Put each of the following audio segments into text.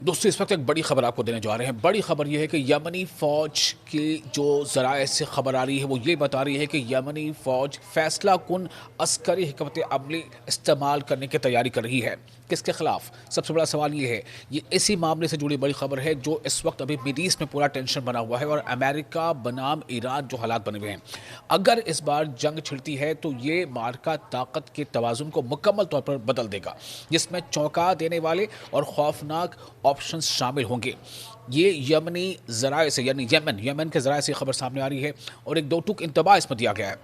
दोस्तों इस वक्त एक बड़ी खबर आपको देने जा रहे हैं। बड़ी खबर यह है कि यमनी फ़ौज की जो ज़राए से खबर आ रही है वो ये बता रही है कि यमनी फ़ौज फैसला कुन अस्करी हिकमत अमली इस्तेमाल करने की तैयारी कर रही है। किसके खिलाफ? सबसे बड़ा सवाल ये है। ये इसी मामले से जुड़ी बड़ी खबर है जो इस वक्त अभी मिड ईस्ट में पूरा टेंशन बना हुआ है और अमेरिका बनाम ईरान जो हालात बने हुए हैं। अगर इस बार जंग छिड़ती है तो ये मार्का ताकत के तवाज़ुन को मुकम्मल तौर पर बदल देगा, जिसमें चौंका देने वाले और खौफनाक ऑप्शंस शामिल होंगे। ये यमनी ज़राए से यानी यमन के ज़राए से खबर सामने आ रही है और एक दो टूक इंतबा इसमें दिया गया है।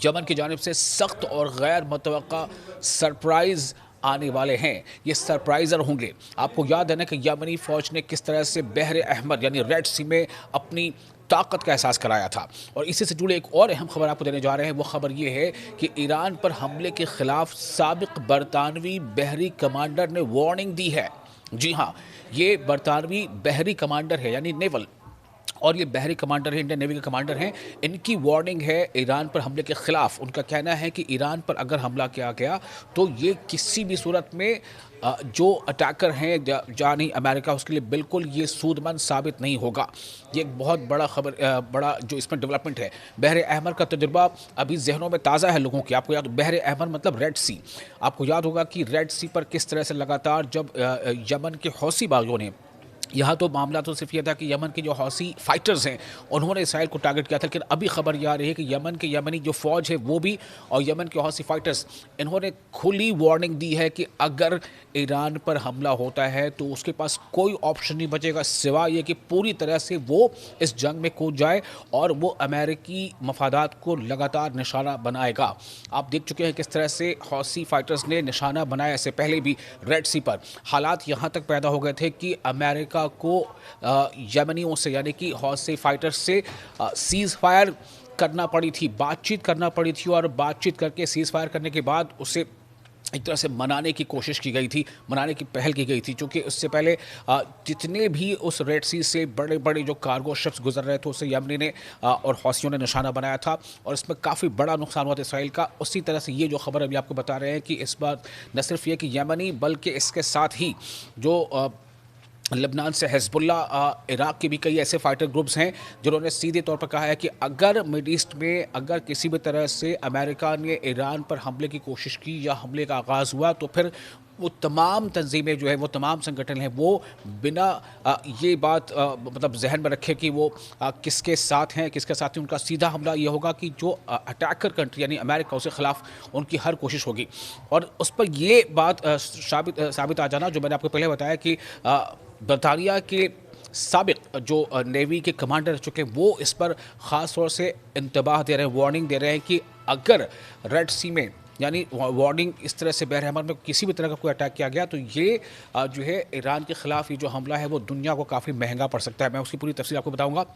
यमन की जानिब से सख्त और गैर मुतवक्का सरप्राइज़ आने वाले हैं। ये सरप्राइज़र होंगे। आपको याद है ना कि यमनी फ़ौज ने किस तरह से बहर अहमर यानी रेड सी में अपनी ताकत का एहसास कराया था। और इसी से जुड़े एक और अहम खबर आपको देने जा रहे हैं। वो खबर ये है कि ईरान पर हमले के खिलाफ साबिक बरतानवी बहरी कमांडर ने वार्निंग दी है। जी हाँ, ये बरतानवी बहरी कमांडर है यानी नेवल, और ये बहरी कमांडर है, इंडियन नेवी के कमांडर हैं। इनकी वार्निंग है ईरान पर हमले के खिलाफ। उनका कहना है कि ईरान पर अगर हमला किया गया तो ये किसी भी सूरत में जो अटैकर हैं जानी अमेरिका, उसके लिए बिल्कुल ये सूदमंद साबित नहीं होगा। ये एक बहुत बड़ा बड़ा जो इसमें डेवलपमेंट है। बहर अहमर का तजुर्बा अभी जहनों में ताज़ा है लोगों की। आपको याद, बहर अहमर मतलब रेड सी। आपको याद होगा कि रेड सी पर किस तरह से लगातार जब यमन के हौसी बागियों ने, यहाँ तो मामला तो सिर्फ यह था कि यमन के जो हौसी फाइटर्स हैं उन्होंने इसराइल को टारगेट किया था, लेकिन अभी खबर यह आ रही है कि यमनी जो फ़ौज है वो भी और यमन के हौसी फाइटर्स, इन्होंने खुली वार्निंग दी है कि अगर ईरान पर हमला होता है तो उसके पास कोई ऑप्शन नहीं बचेगा सिवाय ये कि पूरी तरह से वो इस जंग में कूद जाए और वो अमेरिकी मफादात को लगातार निशाना बनाएगा। आप देख चुके हैं किस तरह से हौसी फाइटर्स ने निशाना बनाया इससे पहले भी रेड सी पर। हालात यहाँ तक पैदा हो गए थे कि अमेरिका को यमनियों से यानी कि हौसी फाइटर्स से सीज फायर करना पड़ी थी, बातचीत करना पड़ी थी, और बातचीत करके सीज फायर करने के बाद उसे एक तरह से मनाने की कोशिश की गई थी, मनाने की पहल की गई थी, क्योंकि उससे पहले जितने भी उस रेड सी से बड़े बड़े जो कार्गो शिप्स गुजर रहे थे उसे यमनी ने और हौसियों ने निशाना बनाया था और इसमें काफ़ी बड़ा नुकसान हुआ था इसराइल का। उसी तरह से ये जो खबर अभी आपको बता रहे हैं कि इस बार न सिर्फ ये कि यमनी बल्कि इसके साथ ही जो लेबनान से हिजबुल्ला, इराक के भी कई ऐसे फाइटर ग्रुप्स हैं जिन्होंने सीधे तौर पर कहा है कि अगर मिड ईस्ट में अगर किसी भी तरह से अमेरिका ने ईरान पर हमले की कोशिश की या हमले का आगाज़ हुआ तो फिर वो तमाम तंजीमें जो है, वो तमाम संगठन हैं, वो बिना ये बात मतलब जहन में रखे कि वो किसके साथ हैं किसके साथ नहीं, उनका सीधा हमला ये होगा कि जो अटैकर कंट्री यानी अमेरिका, उसके ख़िलाफ़ उनकी हर कोशिश होगी। और उस पर ये बात साबित आ जाना जो मैंने आपको पहले बताया कि बरतानिया के साबिक जो नेवी के कमांडर रह चुके हैं वो इस पर ख़ास तौर से इंतबाह दे रहे हैं, वार्निंग दे रहे हैं कि अगर रेड सी में यानी वार्निंग इस तरह से बहर अहमर में किसी भी तरह का कोई अटैक किया गया तो ये जो है ईरान के ख़िलाफ़ ये जो हमला है वो दुनिया को काफ़ी महंगा पड़ सकता है। मैं उसकी पूरी तफसील आपको बताऊँगा।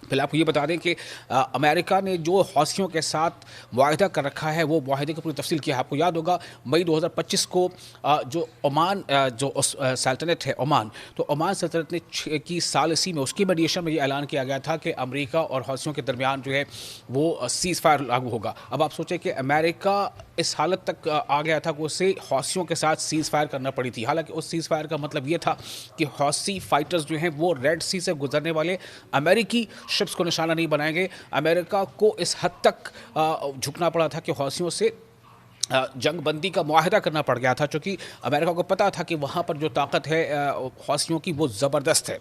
पहले आपको ये बता दें कि अमेरिका ने जो हौसियों के साथ मुआहदा कर रखा है वो मुआहदे की पूरी तफसील की है। आपको याद होगा मई 2025 को जो ओमान जो सल्तनत है ओमान, तो ओमान सल्तनत ने की सालसी में उसकी मीडिएशन में ये ऐलान किया गया था कि अमेरिका और हौसियों के दरमियान जो है वो सीज़ फायर लागू होगा। अब आप सोचें कि अमेरिका इस हालत तक आ गया था कि उसे हौसियों के साथ सीज़ फायर करना पड़ी थी। हालांकि उस सीज़ फायर का मतलब ये था कि हौसी फाइटर्स जो हैं वो रेड सी से गुजरने वाले अमेरिकी शिप्स को निशाना नहीं बनाएंगे। अमेरिका को इस हद तक झुकना पड़ा था कि हौसियों से जंगबंदी का मुआहदा करना पड़ गया था, क्योंकि अमेरिका को पता था कि वहाँ पर जो ताकत है हौसियों की वो ज़बरदस्त है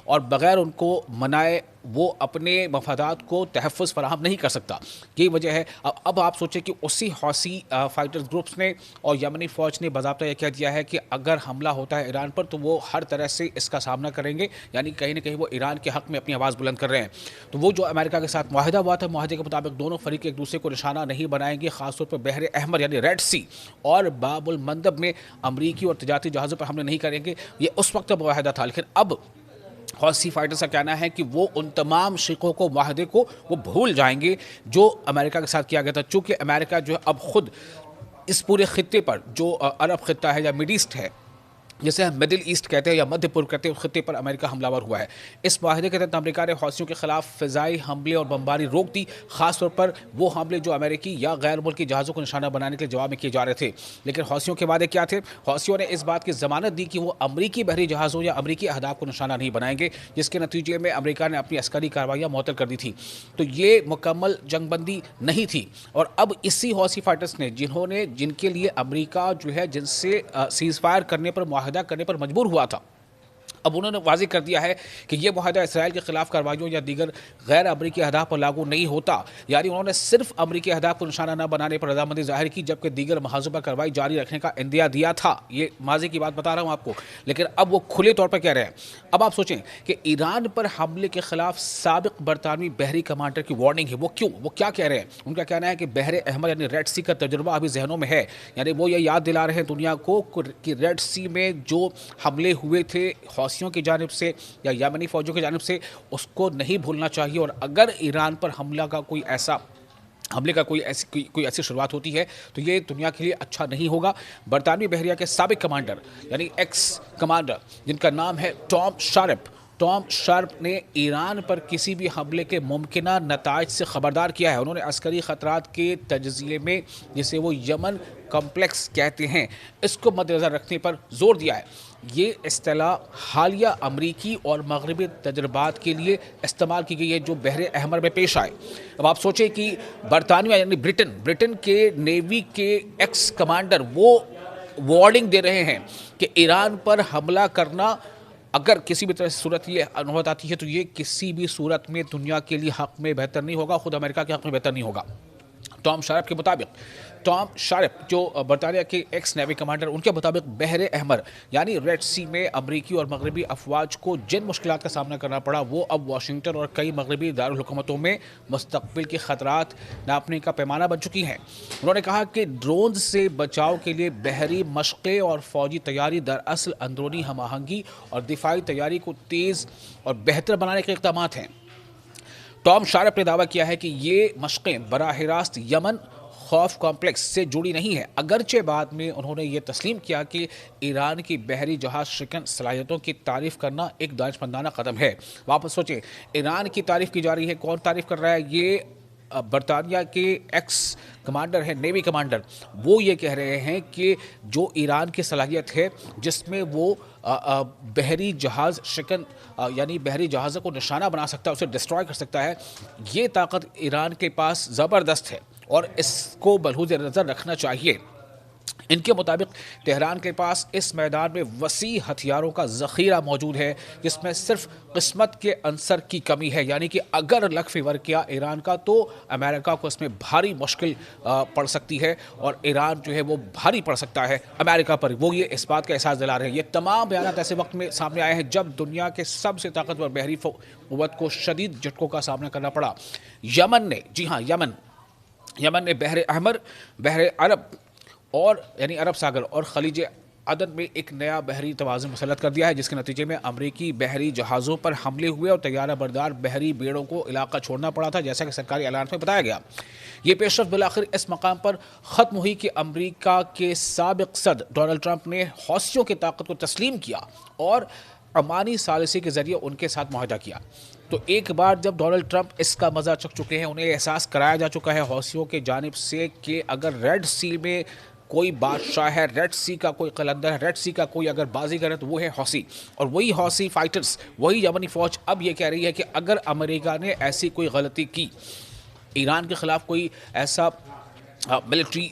और बग़ैर उनको मनाए वो अपने मफादात को तहफ़्फ़ुज़ फ़राहम नहीं कर सकता। यही वजह है। अब आप सोचें कि उसी हौसी फाइटर्स ग्रुप्स ने और यमनी फ़ौज ने बाज़ाब्ता यह कह दिया है कि अगर हमला होता है ईरान पर तो वो हर तरह से इसका सामना करेंगे, यानी कहीं ना कहीं वो ईरान के हक़ में अपनी आवाज़ बुलंद कर रहे हैं। तो वो जो अमेरिका के साथ मुआहदा हुआ था, मुआहदे के मुताबिक दोनों फरीक एक दूसरे को निशाना नहीं बनाएंगे, ख़ासतौर पर बहर अहमर यानी रेड सी और बाबुल मंदब में अमरीकी और तजारती जहाज़ों पर हमले नहीं करेंगे। ये उस वक्त मुआहदा था, लेकिन अब हौसी फाइटर्स का कहना है कि वो उन तमाम शिकों को, माहदे को वो भूल जाएंगे जो अमेरिका के साथ किया गया था। चूँकि अमेरिका जो है अब खुद इस पूरे खित्ते पर जो अरब खित्ता है या मिड ईस्ट है जिसे हम मिडिल ईस्ट कहते हैं या मध्य पूर्व कहते हैं, उस खित्ते पर अमेरिका हमलावर हुआ है। इस माहे के तहत अमेरिका ने हौसियों के खिलाफ फ़िज़ाई हमले और बमबारी रोक दी, खासतौर पर वो हमले जो अमेरिकी या गैर मुल्की जहाज़ों को निशाना बनाने के जवाब में किए जा रहे थे। लेकिन हौसियों के वादे क्या थे? हौसियों ने इस बात की ज़मानत दी कि वो अमरीकी बहरी जहाज़ों या अमरीकी अहदाफ को निशाना नहीं बनाएंगे, जिसके नतीजे में अमेरिका ने अपनी अस्करी कार्रवाइयाँ मुअत्तल कर दी थी। तो ये मुकम्मल जंगबंदी नहीं थी। और अब इसी हौसी फाइटर्स ने जिनके लिए अमरीका जो है जिनसे सीज़ फायर करने पर मुआहदा करने पर मजबूर हुआ था, अब उन्होंने वाज़ेह कर दिया है कि यह मुआहदा इसराइल के खिलाफ कार्रवाइयों या दीगर गैर अमरीकी अहदाफ पर लागू नहीं होता। यानी उन्होंने सिर्फ अमरीकी अहदाफ को निशाना न बनाने पर रजामंदी जाहिर की, जबकि दीगर महाजों पर कार्रवाई जारी रखने का इंदिया दिया था। ये माजी की बात बता रहा हूँ आपको, लेकिन अब वो खुले तौर पर कह रहे हैं। अब आप सोचें कि ईरान पर हमले के खिलाफ साबिक बरतानवी बहरी कमांडर की वार्निंग है। वो क्यों, वो क्या कह रहे हैं? उनका कहना है कि बहरे अहमर यानी रेड सी का तजुर्बा अभी जहनों में है। यानी वो ये याद दिला रहे हैं दुनिया को कि रेड सी में जो हमले हुए थे हौसियों की जानिब से या यमनी फौजों की जानिब से, उसको नहीं भूलना चाहिए। और अगर ईरान पर हमले का कोई ऐसी शुरुआत होती है तो ये दुनिया के लिए अच्छा नहीं होगा। बरतानवी बहरिया के साबिक कमांडर यानी एक्स कमांडर जिनका नाम है टॉम शार्प ने ईरान पर किसी भी हमले के मुमकिना नताइज से खबरदार किया है। उन्होंने अस्करी ख़तरात के तजज़िये में, जिसे वो यमन कॉम्प्लेक्स कहते हैं, इसको मद्देनज़र रखने पर जोर दिया है। ये इस्तिलाह हालिया अमरीकी और मगरबी तजर्बात के लिए इस्तेमाल की गई है जो बहरे अहमर में पेश आए। अब आप सोचें कि बरतानिया यानी ब्रिटेन के नेवी के एक्स कमांडर वो वार्निंग दे रहे हैं कि ईरान पर हमला करना, अगर किसी भी तरह से सूरत ये नौबत आती है तो ये किसी भी सूरत में दुनिया के लिए हक़ में बेहतर नहीं होगा, खुद अमेरिका के हक़ में बेहतर नहीं होगा। टॉम शार्प के मुताबिक, टॉम शार्प जो बरतानिया के एक्स नेवी कमांडर, उनके मुताबिक बहरे अहमर यानी रेड सी में अमरीकी और मगरबी अफवाज को जिन मुश्किलात का सामना करना पड़ा वो अब वाशिंगटन और कई मगरबी दारुल हुकूमतों में मुस्तक़बिल के ख़तरात नापने का पैमाना बन चुकी हैं। उन्होंने कहा कि ड्रोन से बचाव के लिए बहरी मशक़ें और फ़ौजी तैयारी दरअसल अंदरूनी हम आहंगी और दिफाई तैयारी को तेज़ और बेहतर बनाने के इक़दाम हैं। टॉम शार्प ने दावा किया है कि ये मशक़ें बराह रास्त यमन खौफ कॉम्प्लेक्स से जुड़ी नहीं है, अगरचे बाद में उन्होंने ये तस्लीम किया कि ईरान की बहरी जहाज शिकन सलाहियतों की तारीफ़ करना एक दानिशमंदाना कदम है। वापस सोचें, ईरान की तारीफ़ की जा रही है, कौन तारीफ़ कर रहा है? ये बरतानिया के एक्स कमांडर है, नेवी कमांडर, वो ये कह रहे हैं कि जो ईरान की सलाहियत है जिसमें वो बहरी जहाज़ शिकन यानी बहरी जहाज़ों को निशाना बना सकता है, उसे डिस्ट्रॉय कर सकता है, ये ताकत ईरान के पास ज़बरदस्त है और इसको मलहूज़ नज़र रखना चाहिए। इनके मुताबिक तेहरान के पास इस मैदान में वसी हथियारों का ज़ख़ीरा मौजूद है, जिसमें सिर्फ किस्मत के अंसर की कमी है। यानी कि अगर लक फेवर किया ईरान का तो अमेरिका को इसमें भारी मुश्किल पड़ सकती है और ईरान जो है वो भारी पड़ सकता है अमेरिका पर। वो ये इस बात का एहसास दिला रहे हैं। ये तमाम बयान ऐसे वक्त में सामने आए हैं जब दुनिया के सबसे ताकतवर बहरी क़ुव्वत को शदीद झटकों का सामना करना पड़ा। यमन ने, जी हाँ, यमन ने बहरे अहमर, बहरे अरब और यानी अरब सागर और खलीज अदन में एक नया बहरी तवाज़ुन मुसल्लत कर दिया है, जिसके नतीजे में अमरीकी बहरी जहाज़ों पर हमले हुए और तैयारा बरदार बहरी बेड़ों को इलाका छोड़ना पड़ा था, जैसा कि सरकारी ऐलान में बताया गया। ये पेशरफ बिलाखिर इस मकाम पर ख़त्म हुई कि अमरीका के साबिक़ सदर डोनाल्ड ट्रंप ने हौसियों की ताकत को तस्लीम किया और अमानी सालिसी के ज़रिए उनके साथ मुआहदा किया। तो एक बार जब डोनाल्ड ट्रंप इसका मज़ा चख चुके हैं, उन्हें एहसास कराया जा चुका है हौसियों के जानिब से कि अगर रेड सी में कोई बादशाह है, रेड सी का कोई कलंदर है, रेड सी का कोई अगर बाजीगर है तो वो है हौसी। और वही हौसी फाइटर्स, वही यमनी फ़ौज अब ये कह रही है कि अगर अमेरिका ने ऐसी कोई गलती की, ईरान के ख़िलाफ़ कोई ऐसा मिलिट्री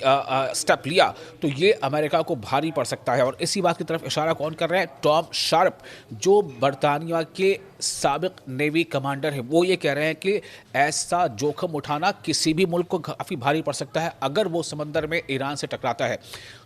स्टेप लिया तो ये अमेरिका को भारी पड़ सकता है। और इसी बात की तरफ इशारा कौन कर रहा है? टॉम शार्प, जो बरतानिया के साबिक नेवी कमांडर हैं, वो ये कह रहे हैं कि ऐसा जोखम उठाना किसी भी मुल्क को काफ़ी भारी पड़ सकता है अगर वो समंदर में ईरान से टकराता है।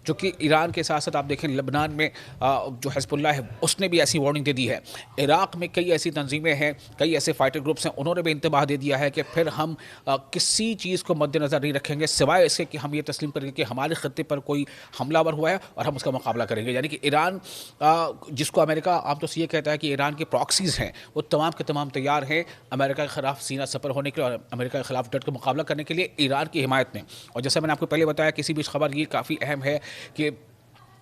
जो कि ईरान के साथ साथ आप देखें लेबनान में जो हिज़्बुल्लाह है उसने भी ऐसी वार्निंग दे दी है। इराक़ में कई ऐसी तंजीमें हैं, कई ऐसे फाइटर ग्रुप्स हैं, उन्होंने भी इंतबाह दे दिया है कि फिर हम किसी चीज़ को मद्देनज़र नहीं रखेंगे सिवाय इसके कि हम ये तस्लीम करेंगे कि हमारे खत्ते पर कोई हमलावर हुआ है और हम उसका मुकाबला करेंगे। यानी कि ईरान, जिसको अमेरिका आमतौर से ये कहता है कि ईरान के प्रॉक्सीज़ हैं, वो तमाम के तमाम तैयार हैं अमेरिका के ख़िलाफ़ सीना सपर होने के लिए और अमेरिका के ख़िलाफ़ डट कर मुकाबला करने के लिए ईरान की हिमायत में। और जैसा मैंने आपको पहले बताया, किसी भी खबर ये काफ़ी अहम है कि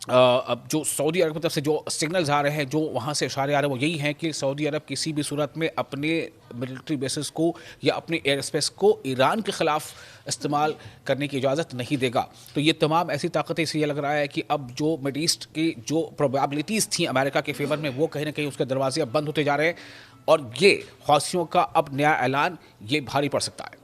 अब जो सऊदी अरब की तरफ से जो सिग्नल्स आ रहे हैं, जो वहाँ से इशारे आ रहे हैं, वो यही हैं कि सऊदी अरब किसी भी सूरत में अपने मिलिट्री बेसिस को या अपने एयर स्पेस को ईरान के ख़िलाफ़ इस्तेमाल करने की इजाज़त नहीं देगा। तो ये तमाम ऐसी ताकतें, इसलिए लग रहा है कि अब जो मिड ईस्ट की जो प्रोबेबिलिटीज़ थी अमेरिका के फेवर में, वो कहीं ना कहीं उसके दरवाजे अब बंद होते जा रहे हैं और ये हौसियों का अब नया ऐलान ये भारी पड़ सकता है।